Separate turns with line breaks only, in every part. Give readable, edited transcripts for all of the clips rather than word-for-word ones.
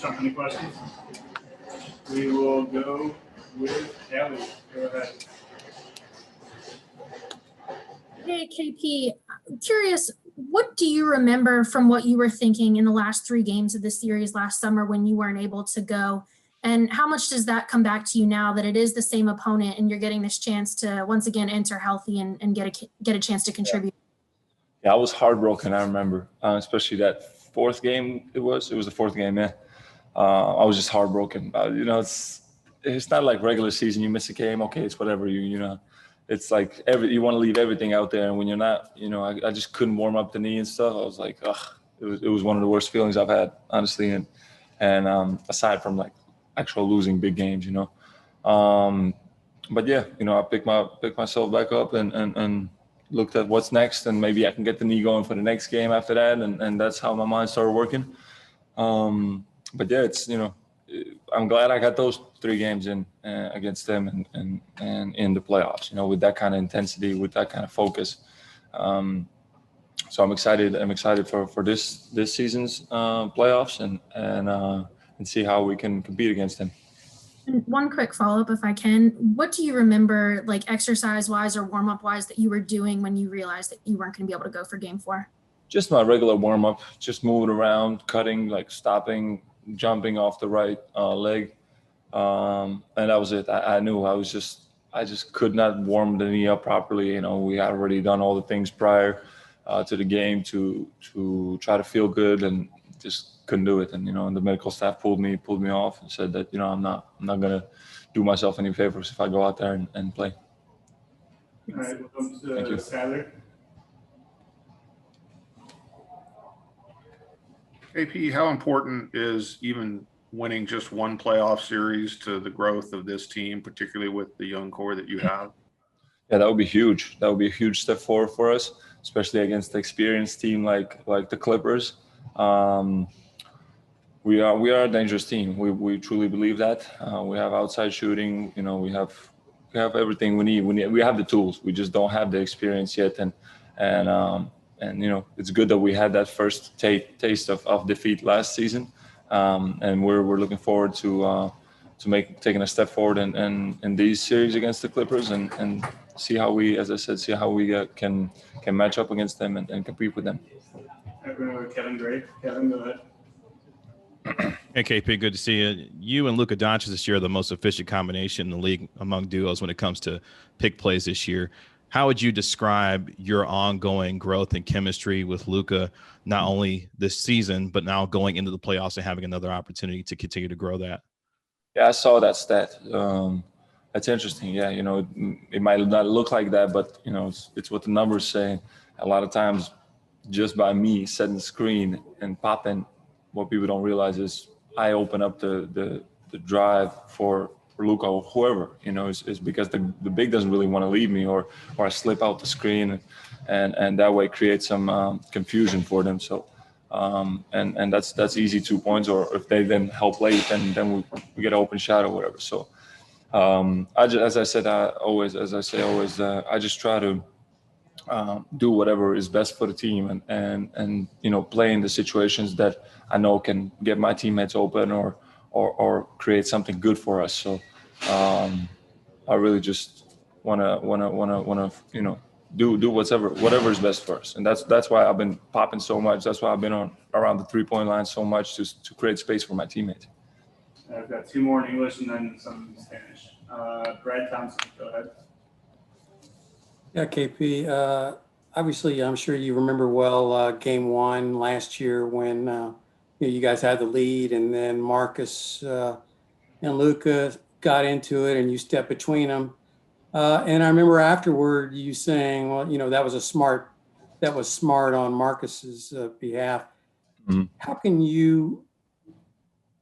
jump into questions. We will go with Kelly. Go ahead.
Hey, KP, I'm curious, what do you remember from what you were thinking in the last 3 games of the series last summer when you weren't able to go? And how much does that come back to you now that it is the same opponent and you're getting this chance to once again enter healthy and get a chance to contribute?
Yeah, I was heartbroken, I remember, especially that 4th game it was the 4th game, yeah. I was just heartbroken. It's not like regular season. You miss a game, okay, it's whatever. It's like you want to leave everything out there, and when you're not, I just couldn't warm up the knee and stuff. I was like, ugh, it was one of the worst feelings I've had, honestly. And aside from like actual losing big games, but yeah, I picked myself back up and looked at what's next, and maybe I can get the knee going for the next game after that, and that's how my mind started working. But yeah, it's I'm glad I got those 3 games in against them and in the playoffs. With that kind of intensity, with that kind of focus. So I'm excited. I'm excited for this season's playoffs and see how we can compete against them.
And one quick follow-up, if I can. What do you remember, like exercise-wise or warm-up-wise, that you were doing when you realized that you weren't going to be able to go for Game 4?
Just my regular warm-up, just moving around, cutting, like stopping, jumping off the right leg, and that was it. I knew I just could not warm the knee up properly. We had already done all the things prior to the game to try to feel good, and just couldn't do it. And the medical staff pulled me off and said that I'm not gonna do myself any favors if I go out there and play.
All right, welcome to Skyler.
AP, how important is even winning just one playoff series to the growth of this team, particularly with the young core that you have?
Yeah, that would be huge. That would be a huge step forward for us, especially against the experienced team like the Clippers. We are a dangerous team. We truly believe that. We have outside shooting. We have everything we need. We have the tools. We just don't have the experience yet. And it's good that we had that first taste of defeat last season. And we're looking forward to taking a step forward in these series against the Clippers and see how we, as I said, can match up against them and compete with them.
Kevin Gray. Kevin, go ahead.
Hey, KP, good to see you. You and Luka Doncic this year are the most efficient combination in the league among duos when it comes to pick plays this year. How would you describe your ongoing growth and chemistry with Luka, not only this season, but now going into the playoffs and having another opportunity to continue to grow that?
Yeah, I saw that stat. That's interesting. Yeah, it might not look like that, but, it's what the numbers say. A lot of times, just by me setting the screen and popping, what people don't realize is I open up the drive for Luka or whoever, is because the big doesn't really want to leave me or I slip out the screen and that way create some confusion for them. So and that's easy 2 points, or if they then help late, then we get an open shot or whatever. So I just try to do whatever is best for the team and play in the situations that I know can get my teammates open or create something good for us. So I really just wanna do whatever is best for us, and that's why I've been popping so much. That's why I've been around the 3-point line so much to create space for my teammates.
I've got 2 more in English and then some in Spanish. Brad Thompson, go ahead.
Yeah, KP. Obviously, I'm sure you remember well Game 1 last year when you guys had the lead, and then Marcus and Luka got into it, and you stepped between them. And I remember afterward you saying, "Well, that was smart on Marcus's behalf." Mm-hmm.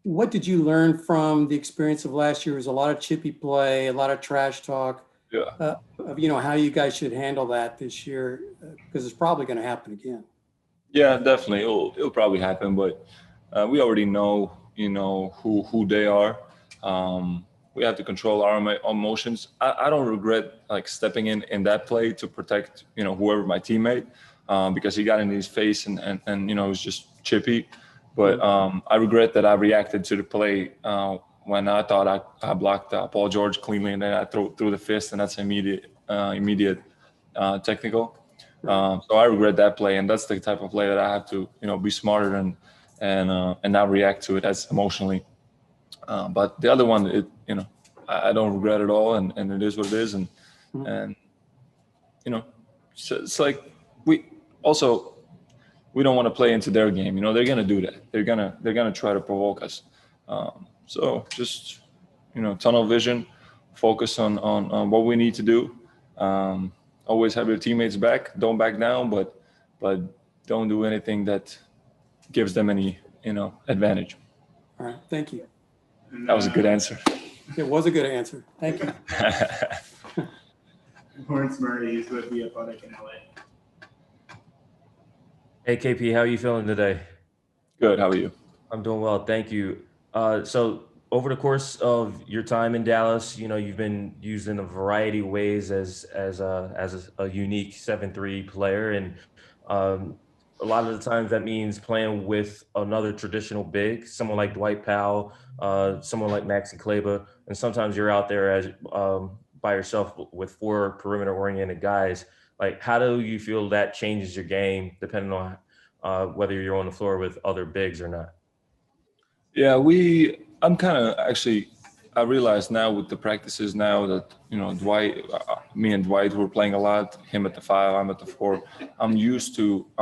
What did you learn from the experience of last year? It was a lot of chippy play, a lot of trash talk.
Yeah.
Of how you guys should handle that this year, because it's probably going to happen again.
Yeah, definitely. It'll probably happen, but we already know, who they are. We have to control our emotions. I don't regret stepping in that play to protect, whoever my teammate, because he got in his face and it was just chippy. But I regret that I reacted to the play when I thought I blocked Paul George cleanly, and then I threw the fist, and that's immediate technical. So I regret that play, and that's the type of play that I have to, be smarter and not react to it as emotionally. But the other one, I don't regret it all, and it is what it is, and so it's like we don't want to play into their game. They're gonna do that. They're gonna try to provoke us. So just tunnel vision, focus on what we need to do. Always have your teammates back. Don't back down, but don't do anything that gives them any advantage.
All right, thank you.
That was a good answer.
It was a good answer. Thank you.
Lawrence Murray is with the Athletic in LA.
Hey, KP, how are you feeling today?
Good. How are you?
I'm doing well, thank you. So over the course of your time in Dallas, you've been used in a variety of ways as a unique 7-3 player, and a lot of the times that means playing with another traditional big, someone like Dwight Powell, someone like Maxi Kleber, and sometimes you're out there as by yourself with 4 perimeter-oriented guys. Like, how do you feel that changes your game depending on whether you're on the floor with other bigs or not?
Yeah, I'm kind of actually, I realize now with the practices now that, Dwight, me and Dwight were playing a lot, him at the 5, I'm at the 4. I'm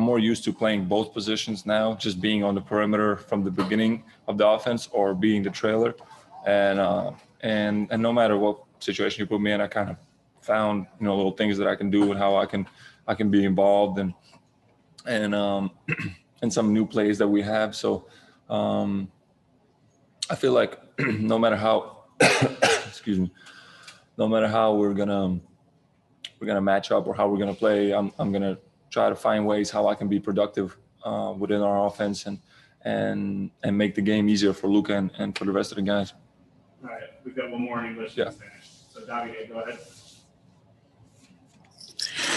more used to playing both positions now, just being on the perimeter from the beginning of the offense or being the trailer. And no matter what situation you put me in, I kind of found, little things that I can do and how I can be involved and some new plays that we have. So I feel like no matter how, excuse me, no matter how we're gonna match up or how we're gonna play, I'm gonna try to find ways how I can be productive within our offense and make the game easier for Luka and for the rest of the guys.
All right, we've got one more in English and Spanish. So Davide, go ahead.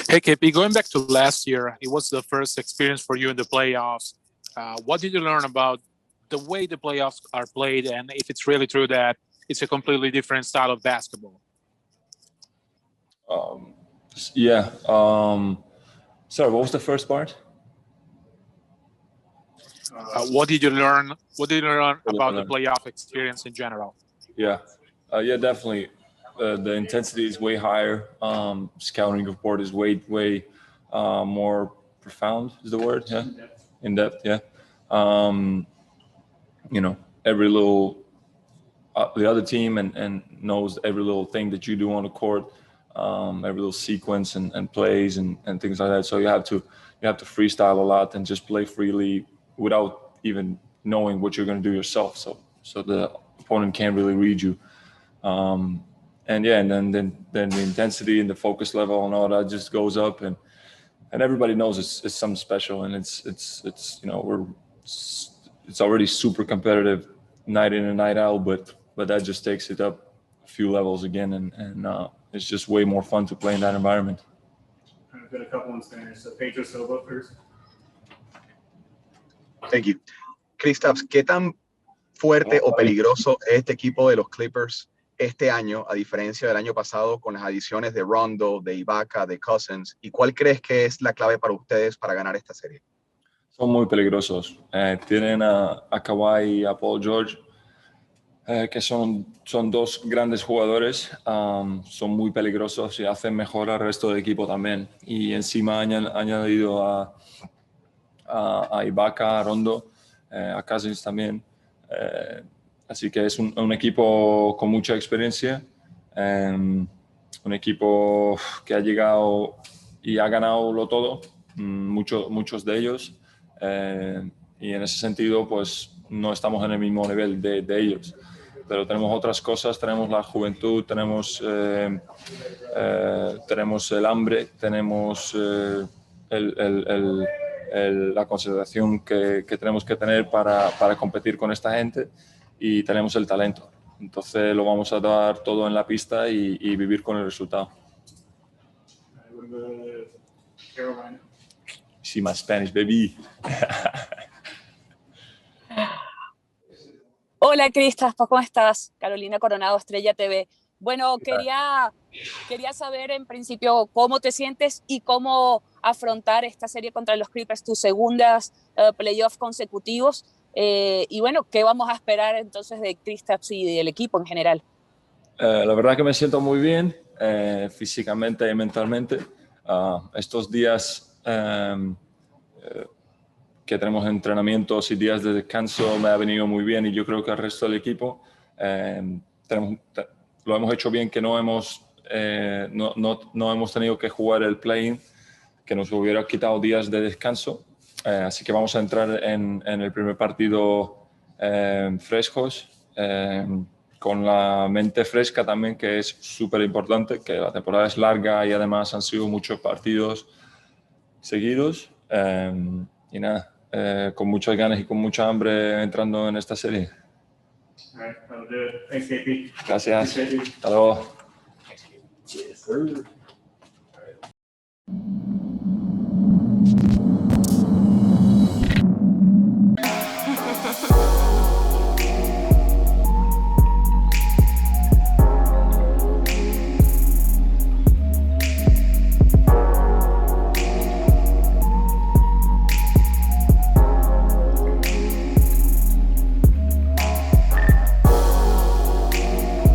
Hey, KP, going back to last year, it was the first experience for you in the playoffs. What did you learn about the way the playoffs are played, and if it's really true that it's a completely different style of basketball?
Sorry, what was the first part?
What did you learn about the playoff experience in general?
Yeah, definitely. The intensity is way higher. Scouting report is way more profound is the word. Yeah, in depth. Yeah. Every little the other team and knows every little thing that you do on the court, every little sequence and plays and things like that. So you have to freestyle a lot and just play freely without even knowing what you're going to do yourself. So the opponent can't really read you. And then the intensity and the focus level and all that just goes up, and everybody knows it's something special, and it's already super competitive night in and night out, but that just takes it up a few levels again, and it's just way more fun to play in that environment.
I've got a couple in Spanish. So Pedro Silva first.
Thank you. Kristaps, ¿qué tan fuerte o peligroso es este equipo de los Clippers este año, a diferencia del año pasado, con las adiciones de Rondo, de Ibaka, de Cousins? ¿Y cuál crees que es la clave para ustedes para ganar esta serie?
Son muy peligrosos. Tienen a Kawhi y a Paul George, que son 2 grandes jugadores. Son muy peligrosos y hacen mejor al resto del equipo también. Y encima han añadido a Ibaka, a Rondo, a Cousins también. Así que es un equipo con mucha experiencia, un equipo que ha llegado y ha ganado todo, muchos de ellos, y en ese sentido pues no estamos en el mismo nivel de ellos, pero tenemos otras cosas, tenemos la juventud, tenemos el hambre, tenemos la consideración que tenemos que tener para competir con esta gente, y tenemos el talento. Entonces lo vamos a dar todo en la pista y vivir con el resultado.
Carolina.
See my Spanish, baby.
Hola, Kristaps, ¿cómo estás? Carolina Coronado, Estrella TV. Bueno, quería saber en principio cómo te sientes y cómo afrontar esta serie contra los Clippers, tus segundas playoffs consecutivos. Y bueno, ¿qué vamos a esperar entonces de Kristaps y del equipo en general?
La verdad que me siento muy bien, físicamente y mentalmente. Estos días que tenemos entrenamientos y días de descanso me ha venido muy bien, y yo creo que el resto del equipo lo hemos hecho bien, que no hemos tenido que jugar el play-in, que nos hubiera quitado días de descanso. Así que vamos a entrar en el primer partido frescos, con la mente fresca también, que es súper importante, que la temporada es larga y además han sido muchos partidos seguidos. Y nada, con muchas ganas y con mucha hambre entrando en esta serie.
All right, that'll do it. Thanks, KP.
Gracias.
Appreciate you.
Hasta luego.
Yes, sir. All right.